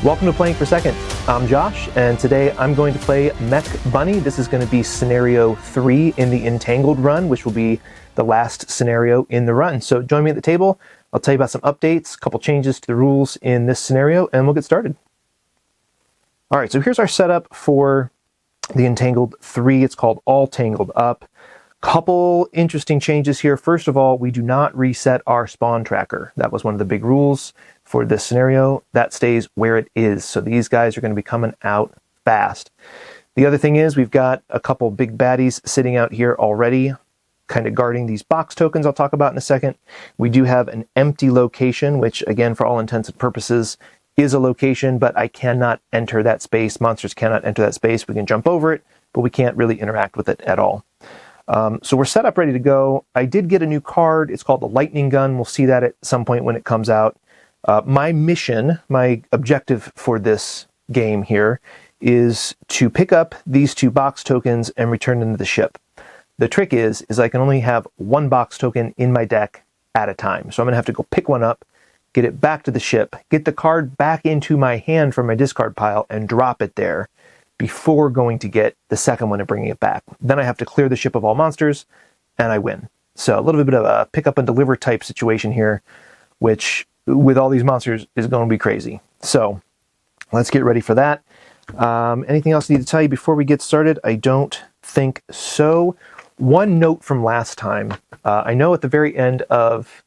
Welcome to Playing for Second. I'm Josh, and today I'm going to play Mech Bunny. This is going to be scenario 3 in the Entagled Run, which will be the last scenario in the run. So join me at the table. I'll tell you about some updates, a couple changes to the rules in this scenario, and we'll get started. All right, so here's our setup for the Entagled 3. It's called All Tangled Up. Couple interesting changes here. First of all, we do not reset our spawn tracker. That was one of the big rules for this scenario. That stays where it is. So these guys are going to be coming out fast. The other thing is we've got a couple big baddies sitting out here already, kind of guarding these box tokens I'll talk about in a second. We do have an empty location, which again, for all intents and purposes, is a location, but I cannot enter that space. Monsters cannot enter that space. We can jump over it, but we can't really interact with it at all. So we're set up, ready to go. I did get a new card. It's called the Lightning Gun. We'll see that at some point when it comes out. My mission, my objective for this game here is to pick up these 2 box tokens and return them to the ship. The trick is I can only have 1 box token in my deck at a time. So I'm going to have to go pick one up, get it back to the ship, get the card back into my hand from my discard pile, and drop it there before going to get the second one and bringing it back. Then I have to clear the ship of all monsters, and I win. So a little bit of a pick up and deliver type situation here, which with all these monsters is going to be crazy. So let's get ready for that. Anything else I need to tell you before we get started? I don't think so. One note from last time. I know at the very end of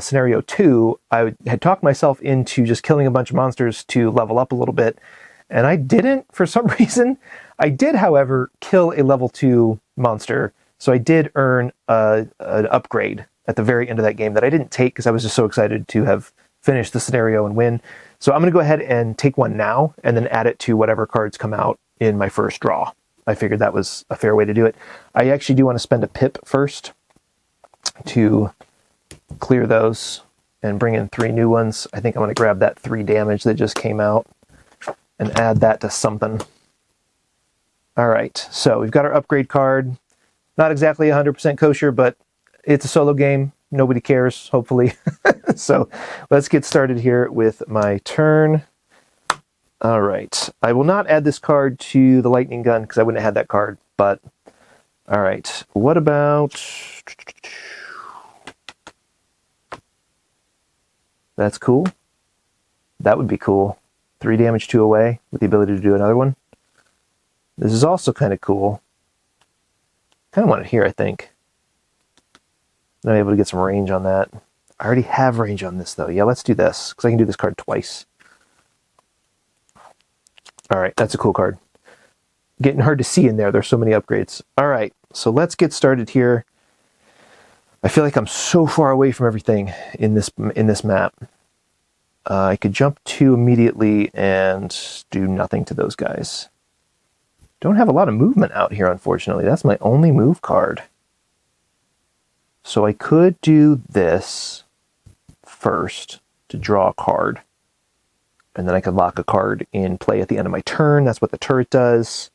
scenario 2, I had talked myself into just killing a bunch of monsters to level up a little bit. And I didn't, for some reason. I did, however, kill a level 2 monster. So I did earn an upgrade at the very end of that game that I didn't take because I was just so excited to have finished the scenario and win. So I'm going to go ahead and take one now and then add it to whatever cards come out in my first draw. I figured that was a fair way to do it. I actually do want to spend a pip first to clear those and bring in 3 new ones. I think I'm going to grab that 3 damage that just came out and add that to something. All right, so we've got our upgrade card. Not exactly 100% kosher, but it's a solo game. Nobody cares, hopefully. So let's get started here with my turn. All right, I will not add this card to the lightning gun because I wouldn't have had that card, but all right, what about... That's cool. That would be cool. 3 damage, 2 away, with the ability to do another one. This is also kind of cool. Kind of want it here, I think. I'm able to get some range on that. I already have range on this, though. Yeah, let's do this, because I can do this card twice. All right, that's a cool card. Getting hard to see in there. There's so many upgrades. All right, so let's get started here. I feel like I'm so far away from everything in this map. I could jump 2 immediately and do nothing to those guys. Don't have a lot of movement out here, unfortunately. That's my only move card. So I could do this first to draw a card. And then I could lock a card in play at the end of my turn. That's what the turret does.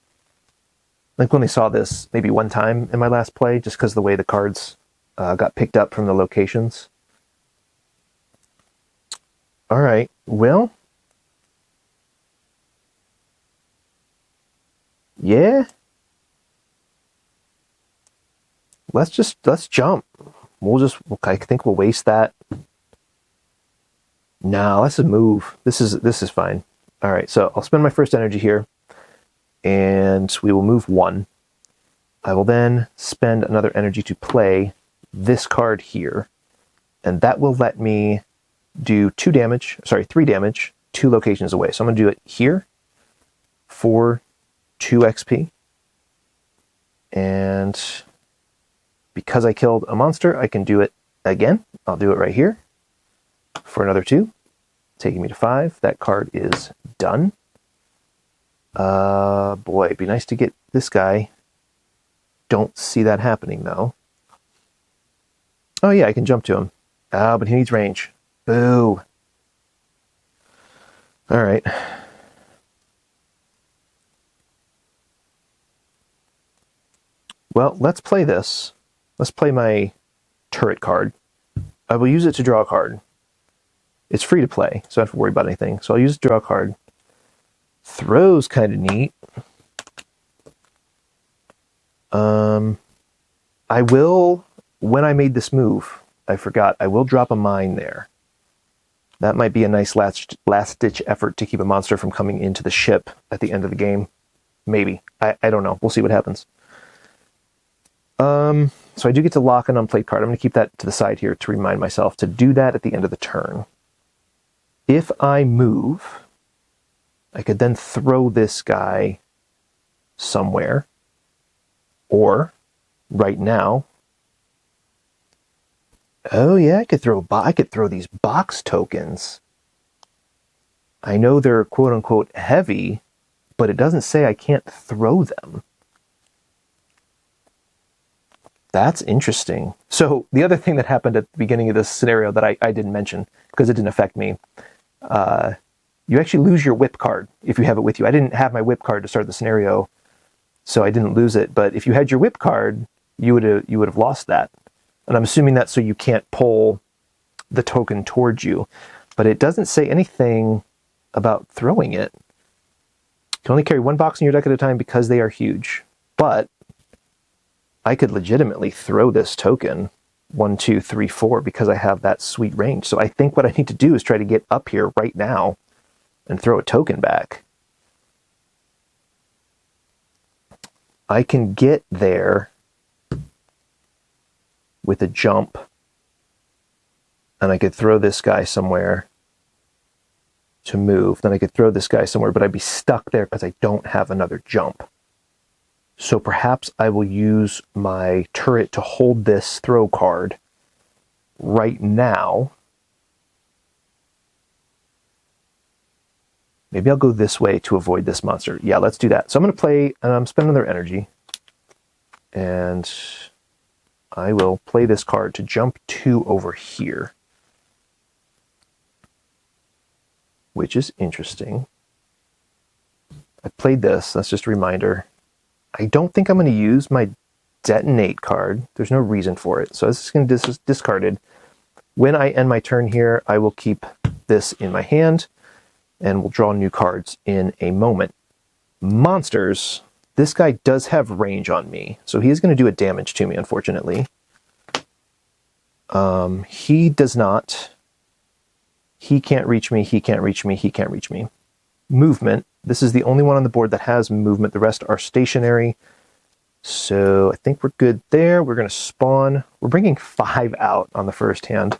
I think we only saw this maybe one time in my last play, just because of the way the cards got picked up from the locations. All right, well, yeah, let's jump. I think we'll waste that. No, let's move. This is fine. All right, so I'll spend my first energy here, and we will move 1. I will then spend another energy to play this card here, and that will let me do 3 damage, 2 locations away. So I'm going to do it here for 2 XP. And because I killed a monster, I can do it again. I'll do it right here for another 2, taking me to 5. That card is done. Boy, it'd be nice to get this guy. Don't see that happening, though. Oh, yeah, I can jump to him. But he needs range. Boo. All right. Well, let's play this. Let's play my turret card. I will use it to draw a card. It's free to play, so I don't have to worry about anything. So I'll use it to draw a card. Throw's kind of neat. I will, when I made this move, I forgot, I will drop a mine there. That might be a nice last-ditch effort to keep a monster from coming into the ship at the end of the game. Maybe. I don't know. We'll see what happens. So I do get to lock an unplayed card. I'm going to keep that to the side here to remind myself to do that at the end of the turn. If I move, I could then throw this guy somewhere. Or, right now, oh yeah, I could throw these box tokens. I know they're quote-unquote heavy, but it doesn't say I can't throw them. That's interesting. So the other thing that happened at the beginning of this scenario that I didn't mention, because it didn't affect me, you actually lose your whip card if you have it with you. I didn't have my whip card to start the scenario, so I didn't lose it. But if you had your whip card, you would have lost that. And I'm assuming that's so you can't pull the token towards you. But it doesn't say anything about throwing it. You can only carry one box in your deck at a time because they are huge. But I could legitimately throw this token 1, 2, 3, 4 because I have that sweet range. So I think what I need to do is try to get up here right now and throw a token back. I can get there with a jump, and I could throw this guy somewhere to move. Then I could throw this guy somewhere, but I'd be stuck there because I don't have another jump. So perhaps I will use my turret to hold this throw card right now. Maybe I'll go this way to avoid this monster. Yeah, let's do that. So I'm going to play, spend another energy. And I will play this card to jump 2 over here. Which is interesting. I played this, that's just a reminder. I don't think I'm going to use my detonate card. There's no reason for it. So this is going to be discarded. When I end my turn here, I will keep this in my hand and we'll draw new cards in a moment. Monsters. This guy does have range on me, so he is going to do a damage to me, unfortunately. He does not. He can't reach me, he can't reach me, he can't reach me. Movement. This is the only one on the board that has movement. The rest are stationary. So I think we're good there. We're going to spawn. We're bringing 5 out on the first hand.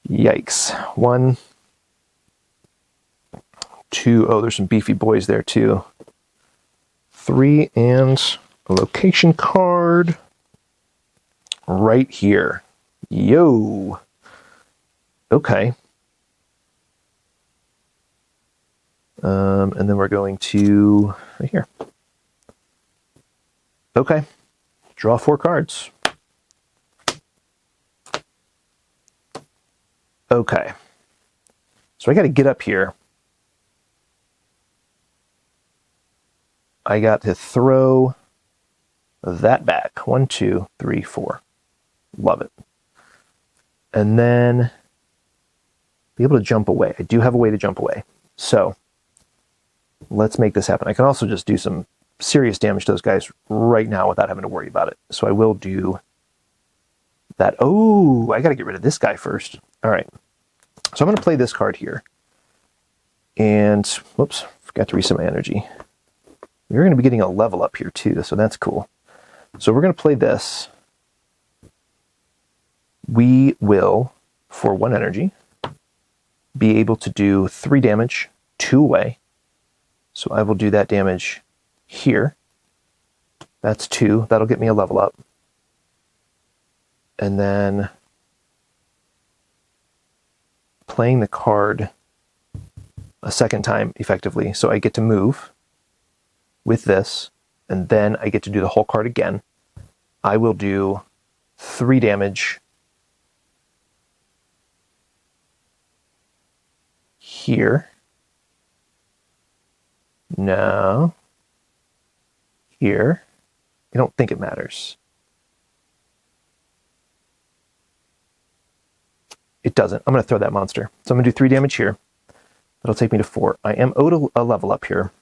Yikes. 1, 2. Oh, there's some beefy boys there too. 3 and a location card right here. Yo. Okay. And then we're going to right here. Okay. Draw 4 cards. Okay. So I got to get up here. I got to throw that back. 1, 2, 3, 4. Love it. And then be able to jump away. I do have a way to jump away. So let's make this happen. I can also just do some serious damage to those guys right now without having to worry about it. So I will do that. Oh, I got to get rid of this guy first. All right. So I'm going to play this card here. And, whoops, forgot to reset my energy. We're going to be getting a level up here too, so that's cool. So we're going to play this. We will, for 1 energy, be able to do 3 damage, 2 away. So I will do that damage here. That's 2. That'll get me a level up. And then playing the card a second time effectively. So I get to move with this, and then I get to do the whole card again. I will do 3 damage here. No. Here. I don't think it matters. It doesn't. I'm going to throw that monster. So I'm going to do 3 damage here. That'll take me to 4. I am owed a level up here.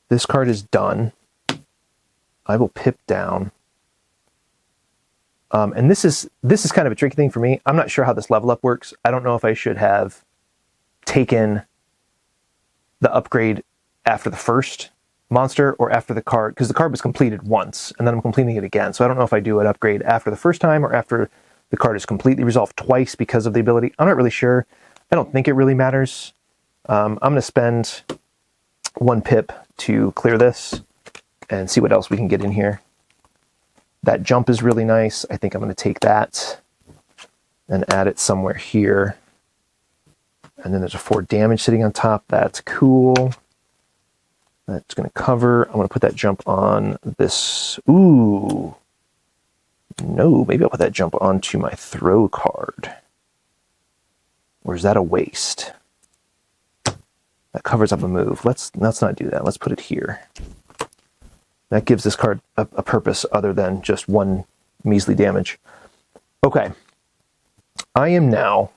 This card is done. I will pip down. And this is kind of a tricky thing for me. I'm not sure how this level up works. I don't know if I should have taken the upgrade after the first monster or after the card, because the card was completed once and then I'm completing it again. So I don't know if I do an upgrade after the first time or after the card is completely resolved twice because of the ability. I'm not really sure. I don't think it really matters. I'm going to spend 1 pip to clear this and see what else we can get in here. That jump is really nice. I think I'm going to take that and add it somewhere here. And then there's a 4 damage sitting on top. That's cool. That's going to cover. I'm going to put that jump on this. Ooh. No, maybe I'll put that jump onto my throw card. Or is that a waste? That covers up a move. Let's not do that. Let's put it here. That gives this card a purpose other than just 1 measly damage. Okay. I am now...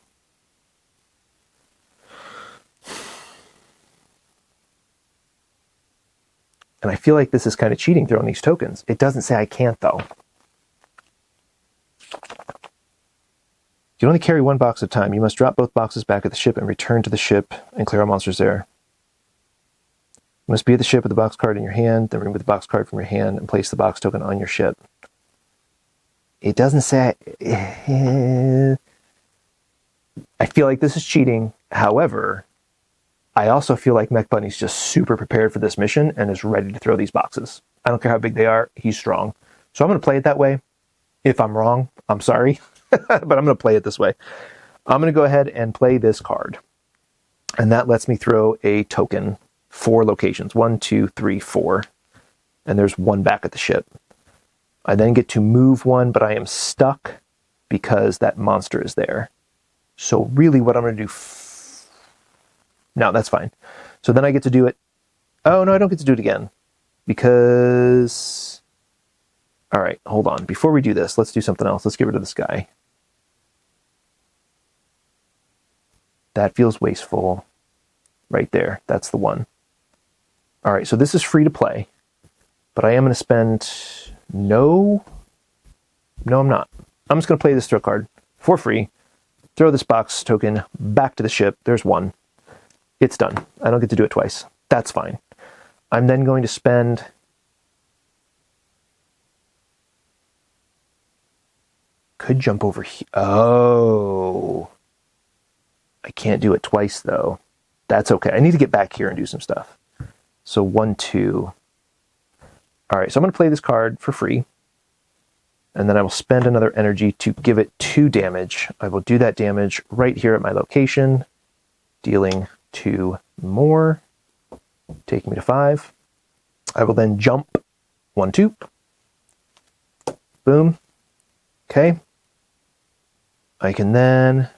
And I feel like this is kind of cheating throwing these tokens. It doesn't say I can't, though. You only carry 1 box at a time. You must drop both boxes back at the ship and return to the ship and clear all monsters there. You must be at the ship with the box card in your hand, then remove the box card from your hand and place the box token on your ship. It doesn't say... I feel like this is cheating. However, I also feel like Mech Bunny's just super prepared for this mission and is ready to throw these boxes. I don't care how big they are. He's strong. So I'm going to play it that way. If I'm wrong, I'm sorry. But I'm going to play it this way. I'm going to go ahead and play this card. And that lets me throw a token 4 locations. 1, 2, 3, 4. And there's 1 back at the ship. I then get to move 1, but I am stuck because that monster is there. So really what I'm going to do... No, that's fine. So then I get to do it... Oh, no, I don't get to do it again. Because... All right, hold on. Before we do this, let's do something else. Let's get rid of this guy. That feels wasteful. Right there. That's the one. All right, so this is free to play. But I am going to spend... No, I'm not. I'm just going to play this throw card for free. Throw this box token back to the ship. There's 1. It's done. I don't get to do it twice. That's fine. I'm then going to spend... Could jump over here. Oh. I can't do it twice, though. That's okay. I need to get back here and do some stuff. So 1, 2. All right, so I'm going to play this card for free. And then I will spend another energy to give it 2 damage. I will do that damage right here at my location, dealing 2 more, taking me to 5. I will then jump 1, 2. Boom. Okay. I can then...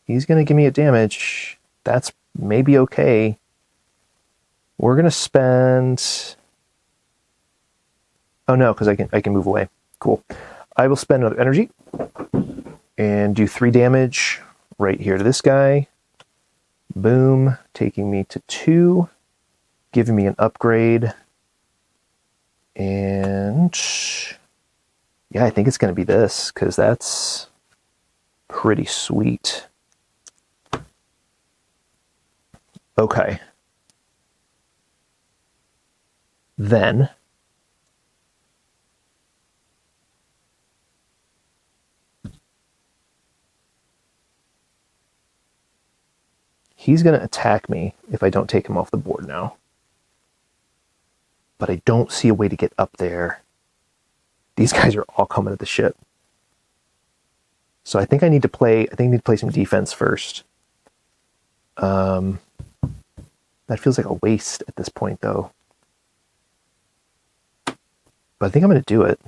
He's going to give me a damage. That's maybe okay. We're going to spend... Oh no, because I can move away. Cool. I will spend another energy and do 3 damage right here to this guy. Boom. Taking me to 2. Giving me an upgrade. And... Yeah, I think it's going to be this, because that's pretty sweet. Okay. Then... He's going to attack me if I don't take him off the board now. But I don't see a way to get up there. These guys are all coming at the ship. So I think I need to play some defense first. That feels like a waste at this point, though. But I think I'm going to do it.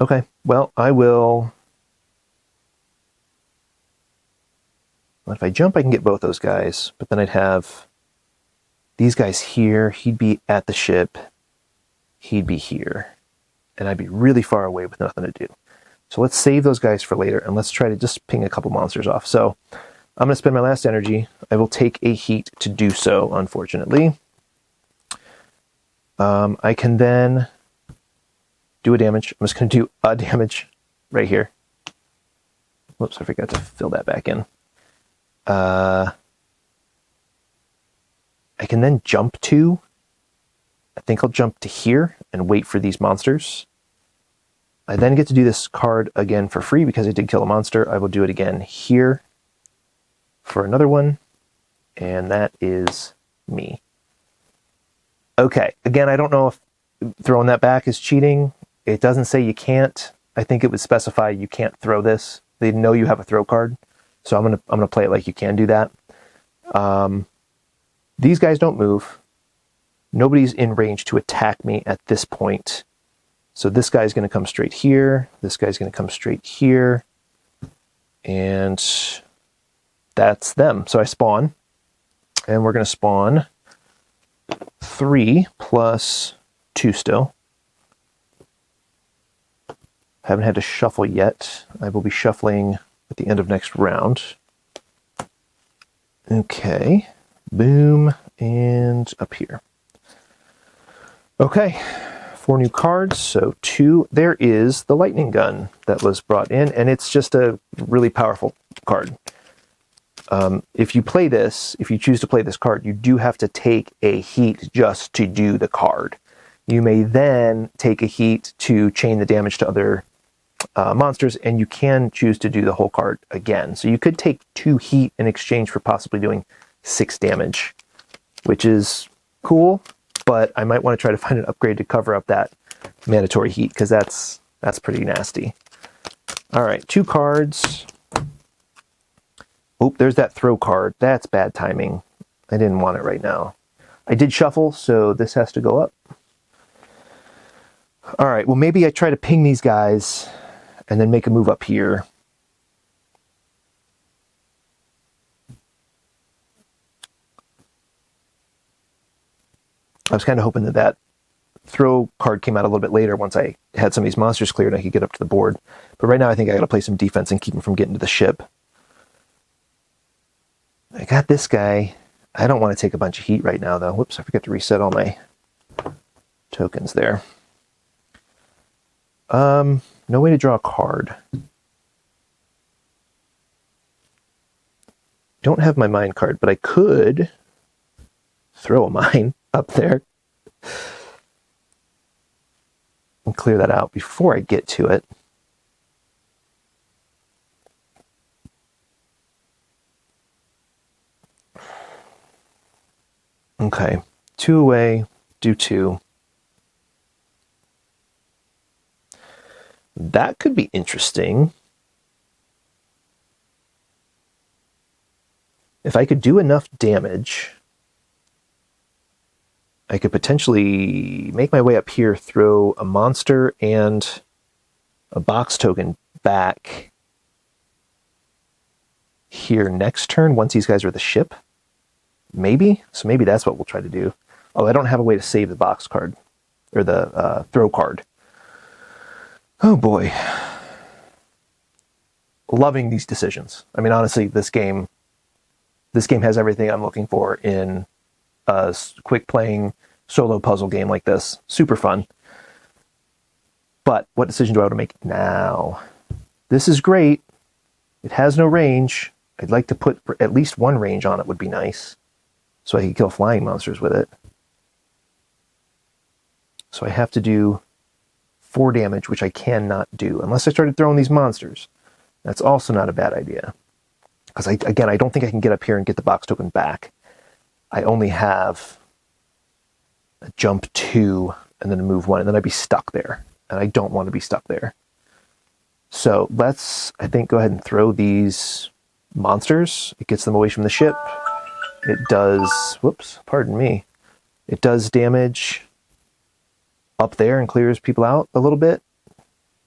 Okay, well, I will... Well, if I jump, I can get both those guys, but then I'd have these guys here. He'd be at the ship. He'd be here. and I'd be really far away with nothing to do. So let's save those guys for later, and let's try to just ping a couple monsters off. So I'm going to spend my last energy. I will take a heat to do so, unfortunately. I can then do a damage. I'm just going to do a damage right here. Whoops, I forgot to fill that back in. I can then jump to, I think I'll jump to here and wait for these monsters. I then get to do this card again for free because I did kill a monster. I will do it again here for another one, and that is me. Okay, again, I don't know if throwing that back is cheating. It doesn't say you can't. I think it would specify you can't throw this. They know you have a throw card, so I'm gonna play it like you can do that. These guys don't move. Nobody's in range to attack me at this point. So this guy's going to come straight here. This guy's going to come straight here. And that's them. So I spawn. And we're going to spawn 3 plus 2 still. Haven't had to shuffle yet. I will be shuffling at the end of next round. Okay. Boom. And up here. Okay. 4 new cards, so 2. There is the lightning gun that was brought in, and it's just a really powerful card. If you play this, if you choose to play this card, you do have to take a heat just to do the card. You may then take a heat to chain the damage to other monsters, and you can choose to do the whole card again. So you could take 2 heat in exchange for possibly doing 6 damage, which is cool. But I might want to try to find an upgrade to cover up that mandatory heat, because that's pretty nasty. All right, 2 cards. Oh, there's that throw card. That's bad timing. I didn't want it right now. I did shuffle, so this has to go up. All right, well, maybe I try to ping these guys and then make a move up here. I was kind of hoping that that throw card came out a little bit later once I had some of these monsters cleared and I could get up to the board. But right now I think I got to play some defense and keep him from getting to the ship. I got this guy. I don't want to take a bunch of heat right now, though. Whoops, I forgot to reset all my tokens there. No way to draw a card. Don't have my mine card, but I could throw a mine up there and clear that out before I get to it. Okay, 2 away, do 2. That could be interesting. If I could do enough damage, I could potentially make my way up here, throw a monster and a box token back here next turn once these guys are the ship. Maybe? So maybe that's what we'll try to do. Oh, I don't have a way to save the box card, or the throw card. Oh boy. Loving these decisions. I mean, honestly, this game has everything I'm looking for in a quick playing solo puzzle game like this. Super fun. But what decision do I want to make now? This is great. It has no range. I'd like to put at least 1 range on it would be nice, so I can kill flying monsters with it. So I have to do 4 damage, which I cannot do unless I started throwing these monsters. That's also not a bad idea. Because, again, I don't think I can get up here and get the box token back. I only have a jump 2 and then a move 1, and then I'd be stuck there. And I don't want to be stuck there. So let's, I think, go ahead and throw these monsters. It gets them away from the ship. It does, whoops, pardon me. It does damage up there and clears people out a little bit.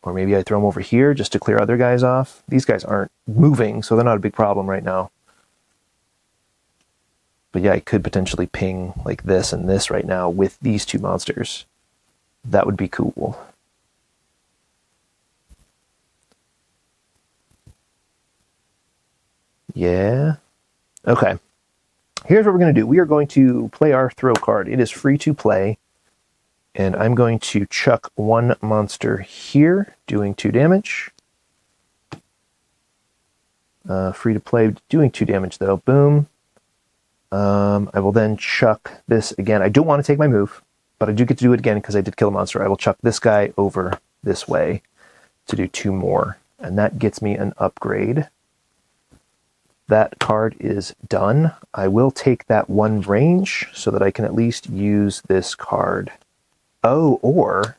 Or maybe I throw them over here just to clear other guys off. These guys aren't moving, so they're not a big problem right now. But yeah, I could potentially ping like this and this right now with these 2 monsters. That would be cool. Yeah. Okay. Here's what we're going to do. We are going to play our throw card. It is free to play. And I'm going to chuck one monster here, doing 2 damage. Free to play, doing 2 damage though. Boom. I will then chuck this again. I don't want to take my move, but I do get to do it again because I did kill a monster. I will chuck this guy over this way to do 2 more. And that gets me an upgrade. That card is done. I will take that 1 range so that I can at least use this card. Oh, or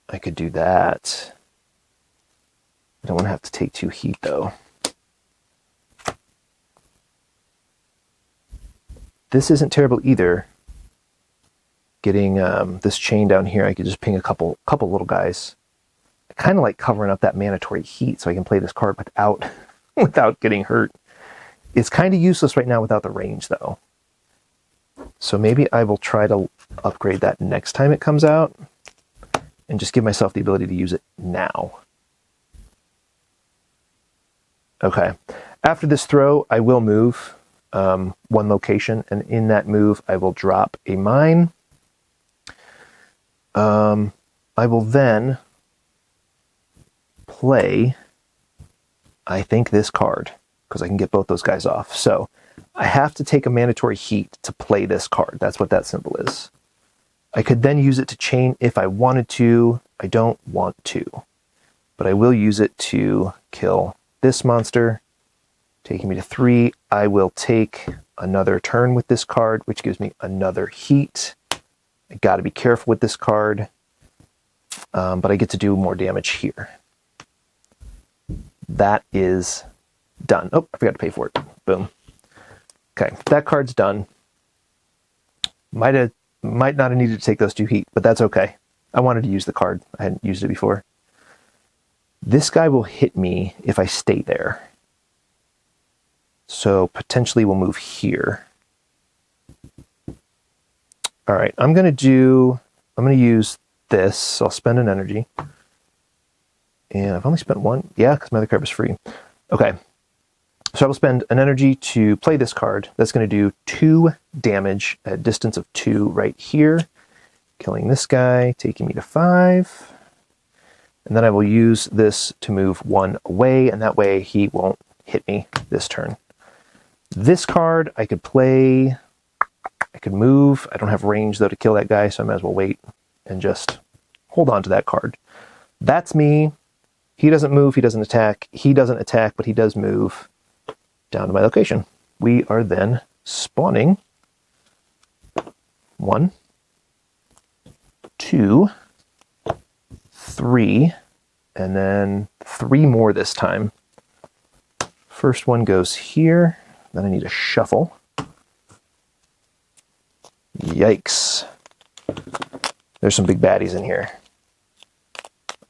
I could do that. I don't want to have to take 2 heat though. This isn't terrible either. Getting this chain down here, I could just ping a couple little guys. I kind of like covering up that mandatory heat so I can play this card without getting hurt. It's kind of useless right now without the range though. So maybe I will try to upgrade that next time it comes out and just give myself the ability to use it now. Okay. After this throw, I will move 1 location, and in that move, I will drop a mine. I will then play, I think, this card, because I can get both those guys off. So I have to take a mandatory heat to play this card. That's what that symbol is. I could then use it to chain if I wanted to. I don't want to. But I will use it to kill this monster, taking me to 3. I will take another turn with this card, which gives me another heat. I got to be careful with this card, but I get to do more damage here. That is done. Oh, I forgot to pay for it. Boom. Okay, that card's done. Might not have needed to take those 2 heat, but that's okay. I wanted to use the card. I hadn't used it before. This guy will hit me if I stay there. So potentially we'll move here. All right, I'm going to use this. I'll spend an energy. And I've only spent 1. Yeah, because my other card was free. Okay. So I will spend an energy to play this card. That's going to do 2 damage at a distance of 2 right here. Killing this guy, taking me to 5. And then I will use this to move 1 away, and that way he won't hit me this turn. This card I could play, I could move. I don't have range though to kill that guy, so I might as well wait and just hold on to that card. That's me. He doesn't move, he doesn't attack. He doesn't attack, but he does move down to my location. We are then spawning 1, 2, 3, and then 3 more this time. First one goes here. Then I need a shuffle. Yikes. There's some big baddies in here.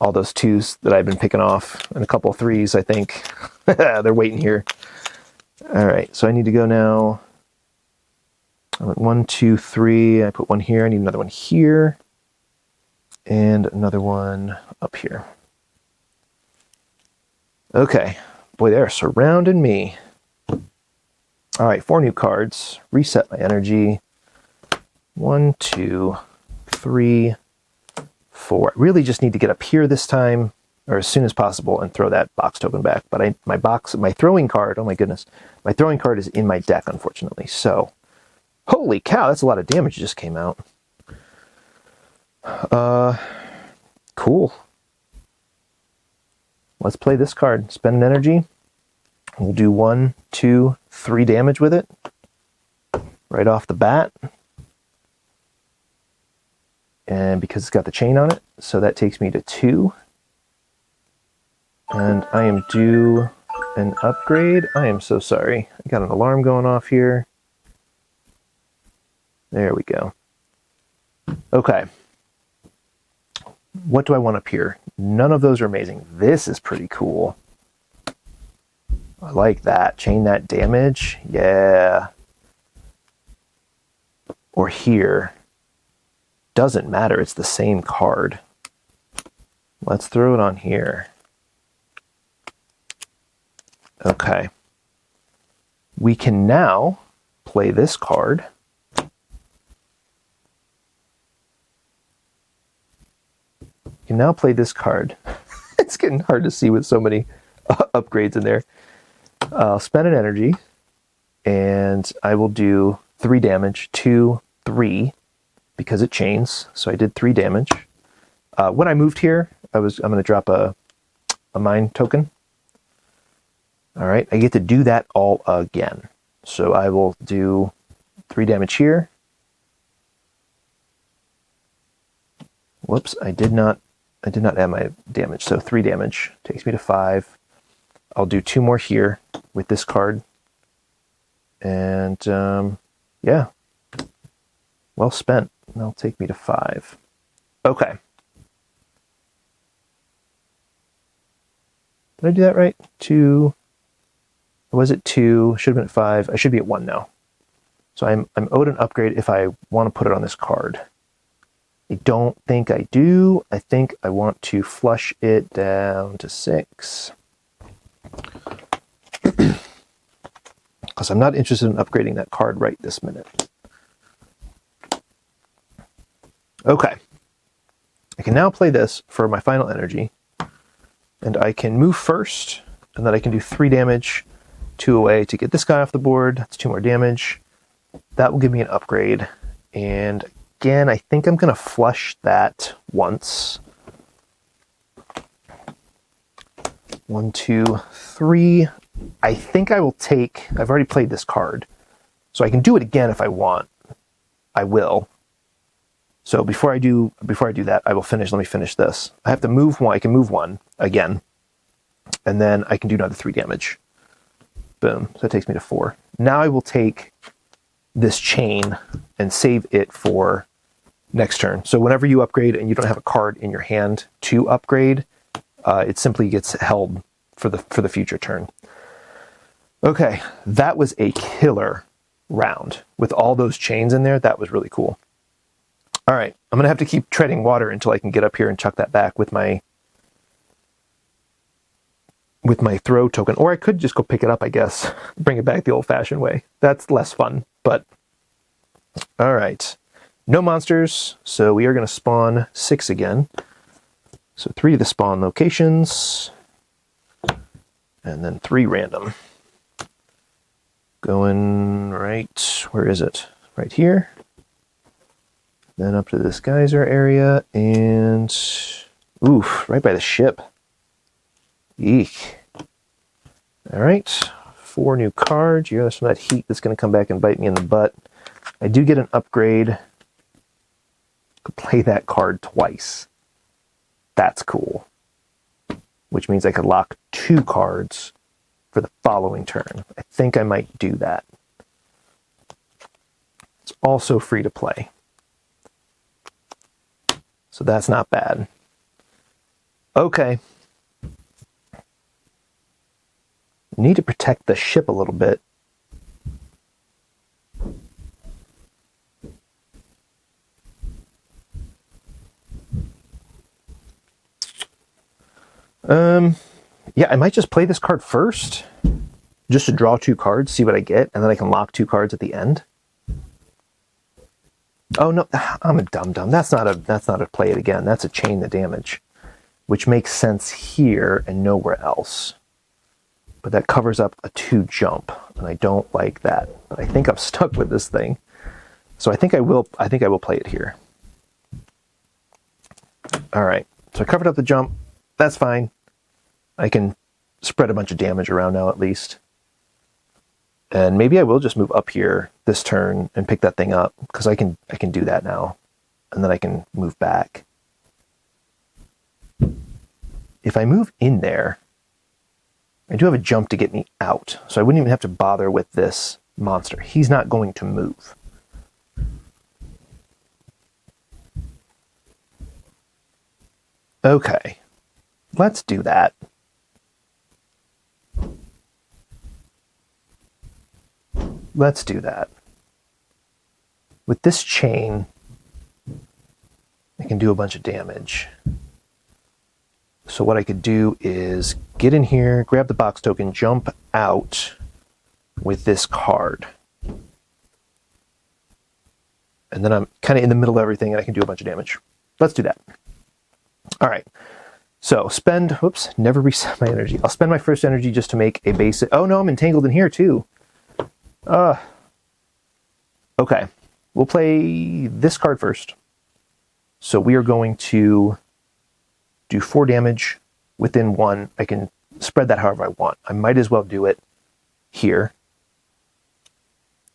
All those 2s that I've been picking off, and a couple of 3s, I think. They're waiting here. All right, so I need to go now. I went 1, 2, 3. I put 1 here. I need another one here. And another one up here. Okay. Boy, they're surrounding me. All right, 4 new cards. Reset my energy. 1, 2, 3, 4. I really just need to get up here this time, or as soon as possible, and throw that box token back. But my throwing card, oh my goodness, my throwing card is in my deck, unfortunately. So, holy cow, that's a lot of damage that just came out. Cool. Let's play this card. Spend an energy. We'll do 1, 2, 3 damage with it. Right off the bat. And because it's got the chain on it, so that takes me to 2. And I am due an upgrade. I am so sorry. I got an alarm going off here. There we go. Okay. What do I want up here? None of those are amazing. This is pretty cool. I like that. Chain that damage. Yeah. Or here. Doesn't matter. It's the same card. Let's throw it on here. Okay. We can now play this card. It's getting hard to see with so many upgrades in there. I'll spend an energy, and I will do 3 damage, 2, 3, because it chains. So I did 3 damage. When I moved here, I'm going to drop a mine token. All right, I get to do that all again. So I will do 3 damage here. Whoops, I did not add my damage. So 3 damage takes me to 5. I'll do 2 more here with this card. And yeah, well spent. That'll take me to 5. Okay. Did I do that right? 2. Was it 2? Should have been at 5. I should be at 1 now. So I'm owed an upgrade if I want to put it on this card. I don't think I do. I think I want to flush it down to 6. Because I'm not interested in upgrading that card right this minute. Okay. I can now play this for my final energy. And I can move first, and then I can do 3 damage, 2 away to get this guy off the board. That's 2 more damage. That will give me an upgrade. And again, I think I'm going to flush that once. 1, 2, 3. I think I will take... I've already played this card, so I can do it again if I want. I will. So before I do that, I will finish. Let me finish this. I have to move 1. I can move 1 again, and then I can do another 3 damage. Boom. So that takes me to 4. Now I will take this chain and save it for next turn. So whenever you upgrade and you don't have a card in your hand to upgrade, it simply gets held for the future turn. Okay, that was a killer round with all those chains in there. That was really cool. All right, I'm gonna have to keep treading water until I can get up here and chuck that back with my throw token, or I could just go pick it up, I guess. Bring it back the old-fashioned way. That's less fun, but all right. No monsters, so we are going to spawn 6 again. So 3 to the spawn locations, and then 3 random. Going right, where is it? Right here. Then up to this geyser area, and oof, right by the ship. Eek. All right, 4 new cards. You have some of that heat that's going to come back and bite me in the butt. I do get an upgrade. Could play that card twice. That's cool. Which means I could lock 2 cards for the following turn. I think I might do that. It's also free to play. So that's not bad. Okay. Need to protect the ship a little bit. Yeah, I might just play this card first, just to draw 2 cards, see what I get, and then I can lock 2 cards at the end. Oh no, I'm a dum-dum. That's not a play it again. That's a chain the damage, which makes sense here and nowhere else. But that covers up a 2 jump, and I don't like that. But I think I'm stuck with this thing, so I think I will play it here. All right, so I covered up the jump. That's fine. I can spread a bunch of damage around now at least. And maybe I will just move up here this turn and pick that thing up, because I can do that now, and then I can move back. If I move in there, I do have a jump to get me out, so I wouldn't even have to bother with this monster. He's not going to move. Okay, let's do that. Let's do that. With this chain, I can do a bunch of damage. So what I could do is get in here, grab the box token, jump out with this card. And then I'm kind of in the middle of everything and I can do a bunch of damage. Let's do that. All right. So spend, whoops, never reset my energy. I'll spend my first energy just to make a basic, oh no, I'm entangled in here too. Okay. We'll play this card first. So we are going to do 4 damage within 1. I can spread that however I want. I might as well do it here.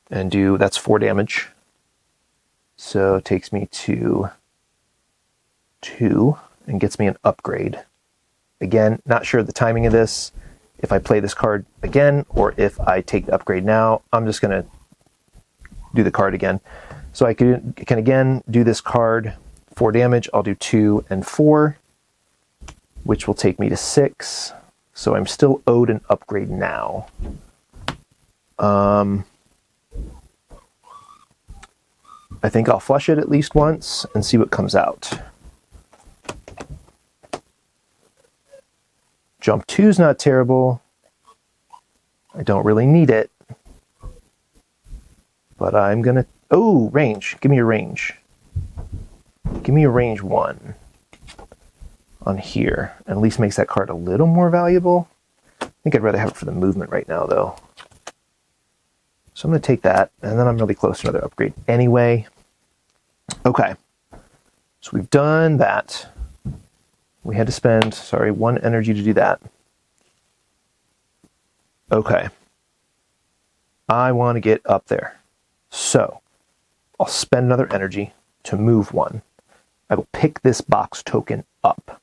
And do, that's 4 damage. So it takes me to 2 and gets me an upgrade. Again, not sure of the timing of this. If I play this card again, or if I take the upgrade now, I'm just going to do the card again. So I can again do this card, 4 damage. I'll do 2 and 4, which will take me to 6. So I'm still owed an upgrade now. I think I'll flush it at least once and see what comes out. Jump 2's not terrible. I don't really need it. But I'm gonna, oh, range. Give me a range. Give me a range 1 on here. At least makes that card a little more valuable. I think I'd rather have it for the movement right now, though. So I'm going to take that, and then I'm really close to another upgrade anyway. Okay. So we've done that. We had to spend, 1 energy to do that. Okay. I want to get up there. So I'll spend another energy to move 1. I will pick this box token up.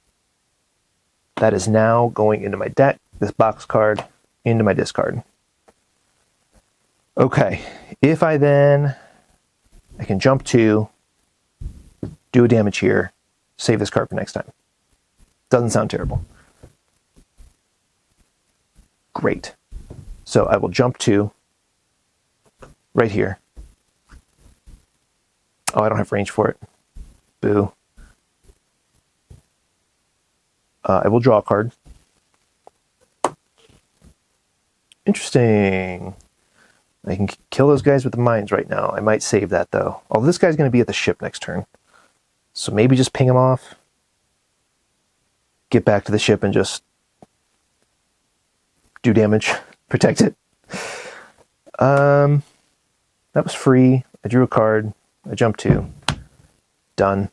That is now going into my deck, this box card into my discard. Okay, if I can jump 2, do a damage here, save this card for next time. Doesn't sound terrible. Great. So I will jump 2 right here. Oh, I don't have range for it. Boo. I will draw a card. Interesting. I can kill those guys with the mines right now. I might save that, though. Although this guy's going to be at the ship next turn. So maybe just ping him off. Get back to the ship and just do damage. Protect it. That was free. I drew a card. I jumped 2. Done.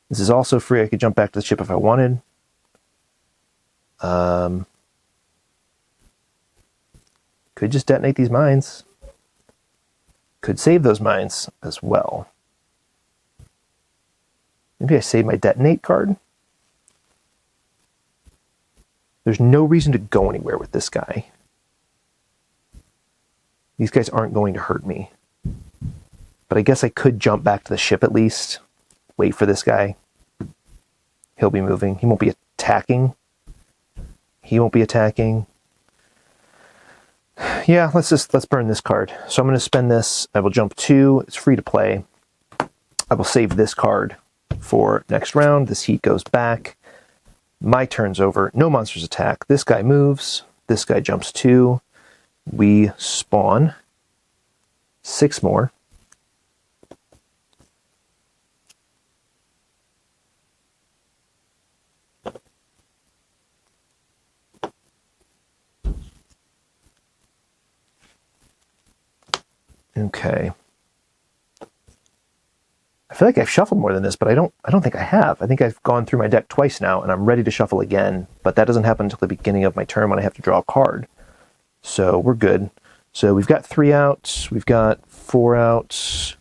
This is also free. I could jump back to the ship if I wanted. Could just detonate these mines. Could save those mines as well. Maybe I save my detonate card. There's no reason to go anywhere with this guy. These guys aren't going to hurt me. But I guess I could jump back to the ship at least. Wait for this guy. He'll be moving. He won't be attacking. He won't be attacking. Yeah, let's burn this card. So I'm going to spend this. I will jump 2. It's free to play. I will save this card for next round. This heat goes back. My turn's over. No monsters attack. This guy moves. This guy jumps 2. We spawn 6 more. Okay. I feel like I've shuffled more than this, but I don't think I have. I think I've gone through my deck twice now, and I'm ready to shuffle again, but that doesn't happen until the beginning of my turn when I have to draw a card. So we're good. So we've got 3 outs, we've got 4 outs,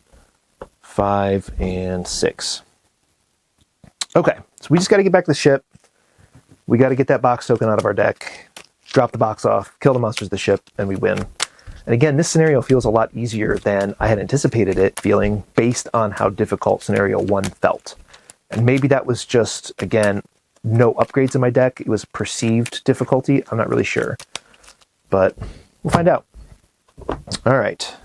5, and 6. Okay, so we just got to get back to the ship. We got to get that box token out of our deck, drop the box off, kill the monsters of the ship, and we win. And again, this scenario feels a lot easier than I had anticipated it feeling based on how difficult scenario 1 felt. And maybe that was just, again, no upgrades in my deck. It was perceived difficulty. I'm not really sure. But we'll find out. All right.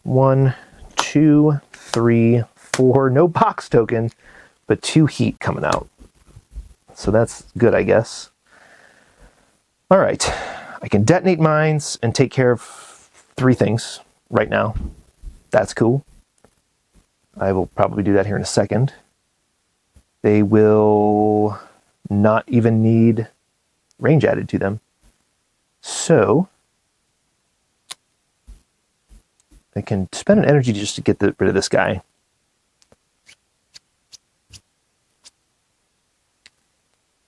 1, 2, 3, 4. No box token, but 2 heat coming out. So so that's good, I guess. All right, I can detonate mines and take care of 3 things right now. That's cool. I will probably do that here in a second. They will not even need range added to them. So I can spend an energy just to get rid of this guy.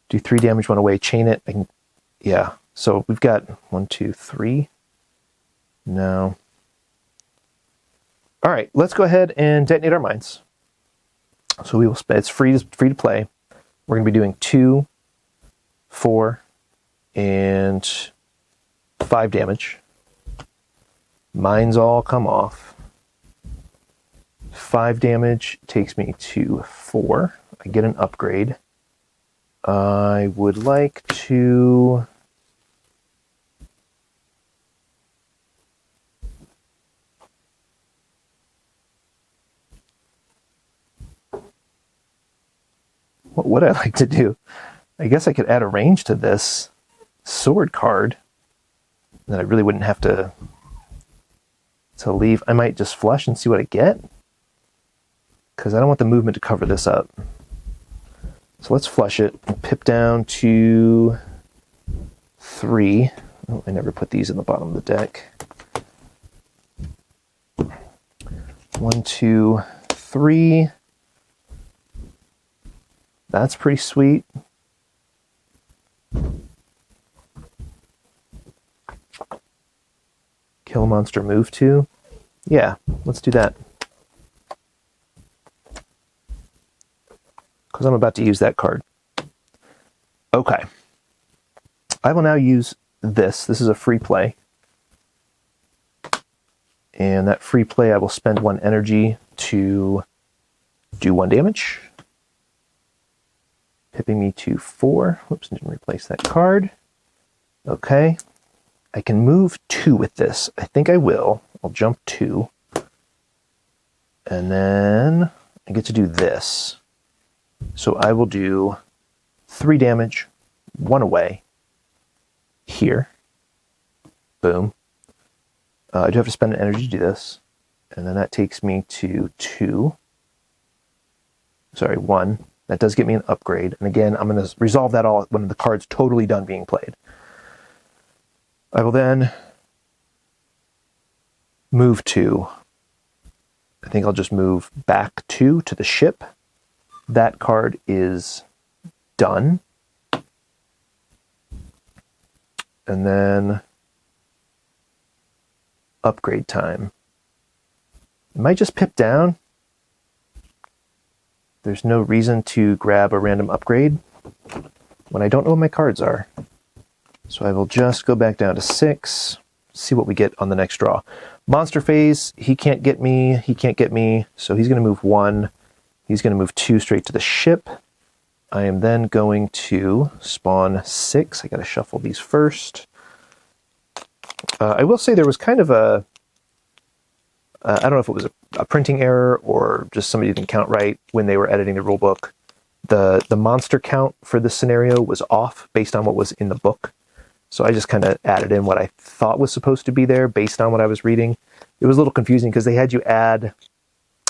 Do 3 damage, 1 away, chain it. I can, yeah. So we've got 1, 2, 3. No. All right, let's go ahead and detonate our mines. So we will spend, it's free to play. We're going to be doing 2, 4, and 5 damage. Mines all come off. 5 damage takes me to 4. I get an upgrade. I would like to... What would I like to do? I guess I could add a range to this sword card. Then I really wouldn't have to leave. I might just flush and see what I get, because I don't want the movement to cover this up. So let's flush it. Pip down to 3. Oh, I never put these in the bottom of the deck. 1, 2, 3. That's pretty sweet. Kill a monster, move 2. Yeah, let's do that. Because I'm about to use that card. Okay. I will now use this. This is a free play. And that free play, I will spend 1 energy to do 1 damage. Pipping me to 4. Whoops, didn't replace that card. Okay. I can move 2 with this. I think I will. I'll jump 2. And then I get to do this. So I will do 3 damage, 1 away. Here. Boom. I do have to spend an energy to do this. And then that takes me to 2. Sorry, 1. That does get me an upgrade. And again, I'm going to resolve that all when the card's totally done being played. I will then move 2. I think I'll just move back 2 to the ship. That card is done. And then upgrade time. It might just pip down. There's no reason to grab a random upgrade when I don't know what my cards are. So I will just go back down to 6, see what we get on the next draw. Monster phase, he can't get me, so he's going to move 1. He's going to move 2 straight to the ship. I am then going to spawn 6. I got to shuffle these first. I will say there was kind of a... I don't know if it was a printing error or just somebody didn't count right when they were editing the rulebook. The monster count for this scenario was off based on what was in the book. So I just kind of added in what I thought was supposed to be there based on what I was reading. It was a little confusing because they had you add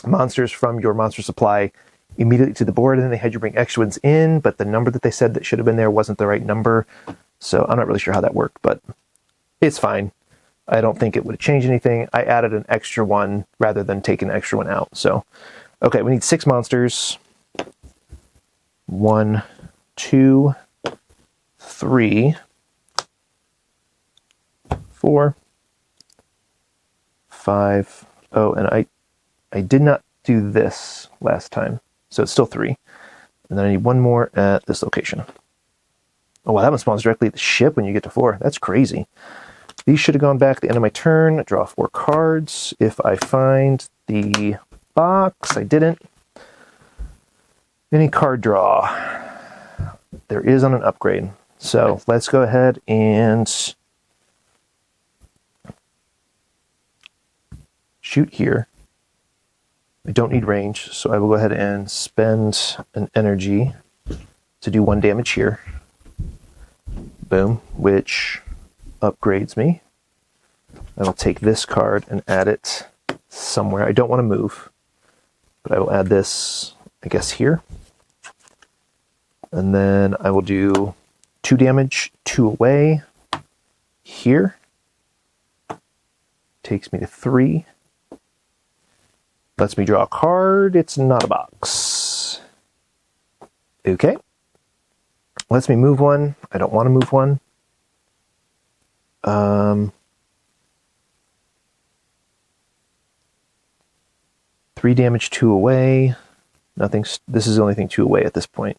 monsters from your monster supply immediately to the board, and then they had you bring extra ones in, but the number that they said that should have been there wasn't the right number. So I'm not really sure how that worked, but it's fine. I don't think it would change anything. I added an extra one rather than taking an extra one out. So, okay, we need 6 monsters. 1, 2, 3, 4, 5. Oh, and I did not do this last time, so it's still 3. And then I need 1 more at this location. Oh, wow, that one spawns directly at the ship when you get to 4. That's crazy. These should have gone back at the end of my turn. I draw 4 cards. If I find the box, I didn't. Any card draw. There is on an upgrade. So let's go ahead and shoot here. I don't need range, so I will go ahead and spend an energy to do 1 damage here. Boom, which upgrades me. I will take this card and add it somewhere. I don't want to move, but I will add this, I guess, here. And then I will do 2 damage, 2 away here. Takes me to 3. Lets me draw a card. It's not a box. Okay. Lets me move 1. I don't want to move 1. 3 damage, 2 away. Nothing. This is the only thing 2 away at this point.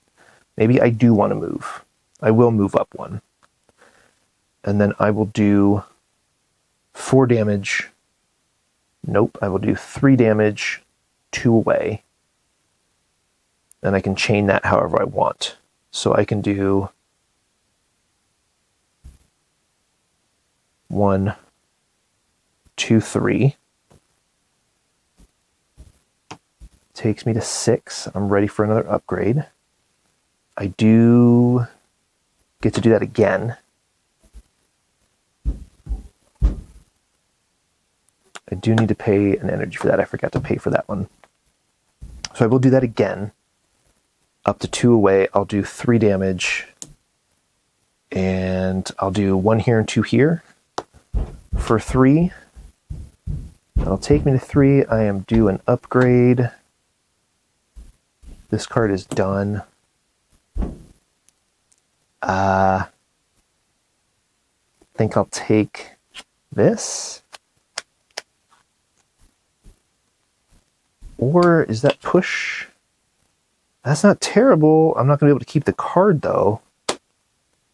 Maybe I do want to move. I will move up 1. And then I will do 4 damage. Nope, I will do 3 damage, 2 away. And I can chain that however I want. So I can do 1, 2, 3. Takes me to 6. I'm ready for another upgrade. I do get to do that again. I do need to pay an energy for that. I forgot to pay for that one. So I will do that again. Up to 2 away. I'll do 3 damage. And I'll do 1 here and 2 here for 3. That'll take me to 3. I am due an upgrade. This card is done. I think I'll take this. Or is that push? That's not terrible. I'm not going to be able to keep the card, though.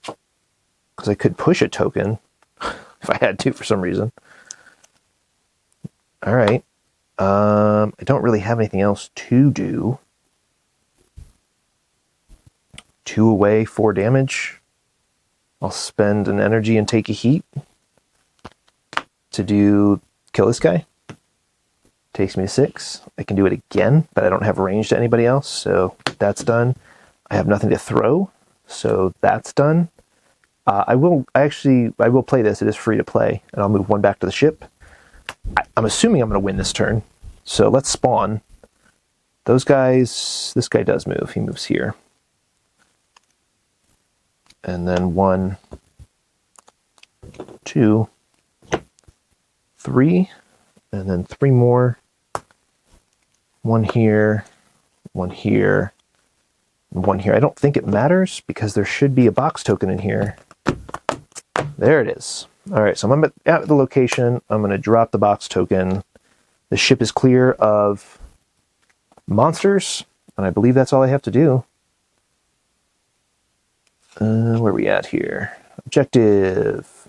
Because I could push a token if I had to for some reason. All right. I don't really have anything else to do. 2 away, 4 damage. I'll spend an energy and take a heat to kill this guy. Takes me to 6. I can do it again, but I don't have range to anybody else, so that's done. I have nothing to throw, so that's done. I will play this. It is free to play, and I'll move 1 back to the ship. I'm assuming I'm going to win this turn, so let's spawn. Those guys, this guy does move. He moves here. And then 1, 2, 3, and then 3 more. 1 here, 1 here, and 1 here. I don't think it matters because there should be a box token in here. There it is. All right, so I'm at the location. I'm going to drop the box token. The ship is clear of monsters, and I believe that's all I have to do. Where are we at here? Objective.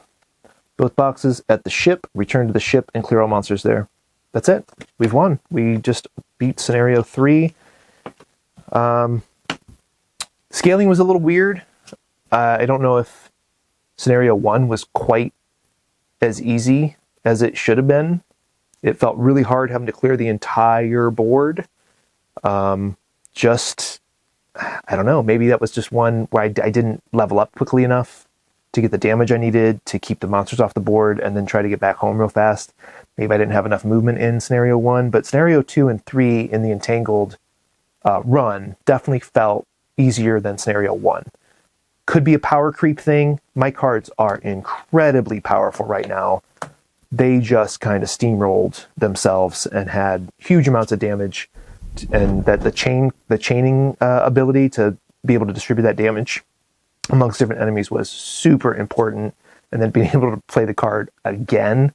Both boxes at the ship. Return to the ship and clear all monsters there. That's it. We've won. We just beat scenario 3. Scaling was a little weird. I don't know if scenario 1 was quite as easy as it should have been. It felt really hard having to clear the entire board. I don't know, maybe that was just one where I didn't level up quickly enough to get the damage I needed to keep the monsters off the board and then try to get back home real fast. Maybe I didn't have enough movement in scenario 1, but scenario 2 and 3 in the Entagled run definitely felt easier than scenario 1. Could be a power creep thing. My cards are incredibly powerful right now. They just kind of steamrolled themselves and had huge amounts of damage, and that the chaining ability to be able to distribute that damage amongst different enemies was super important. And then being able to play the card again.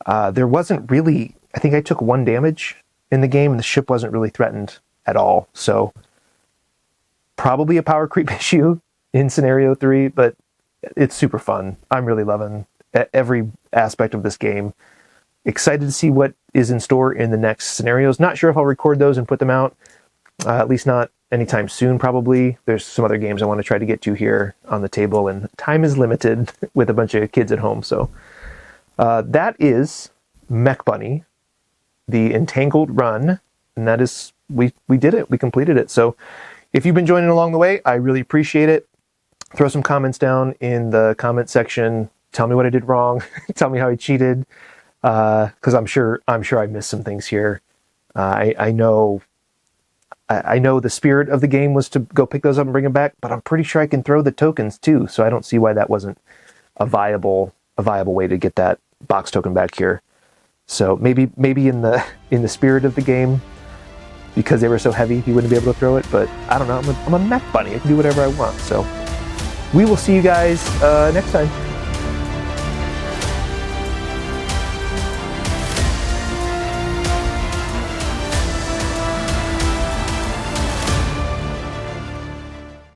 There wasn't really, I think I took 1 damage in the game and the ship wasn't really threatened at all. So probably a power creep issue in scenario 3, but it's super fun. I'm really loving every aspect of this game. Excited to see what is in store in the next scenarios. Not sure if I'll record those and put them out, at least not anytime soon, probably. There's some other games I want to try to get to here on the table, and time is limited with a bunch of kids at home. So that is Mech Bunny, the Entagled Run, and that is, we did it. We completed it. So If you've been joining along the way, I really appreciate it. Throw some comments down in the comment section. Tell me what I did wrong. Tell me how I cheated, because I'm sure I missed some things here. I know the spirit of the game was to go pick those up and bring them back, but I'm pretty sure I can throw the tokens too. So I don't see why that wasn't a viable way to get that box token back here. So maybe in the spirit of the game, because they were so heavy, he wouldn't be able to throw it. But I don't know. I'm a Mech Bunny. I can do whatever I want. So we will see you guys next time.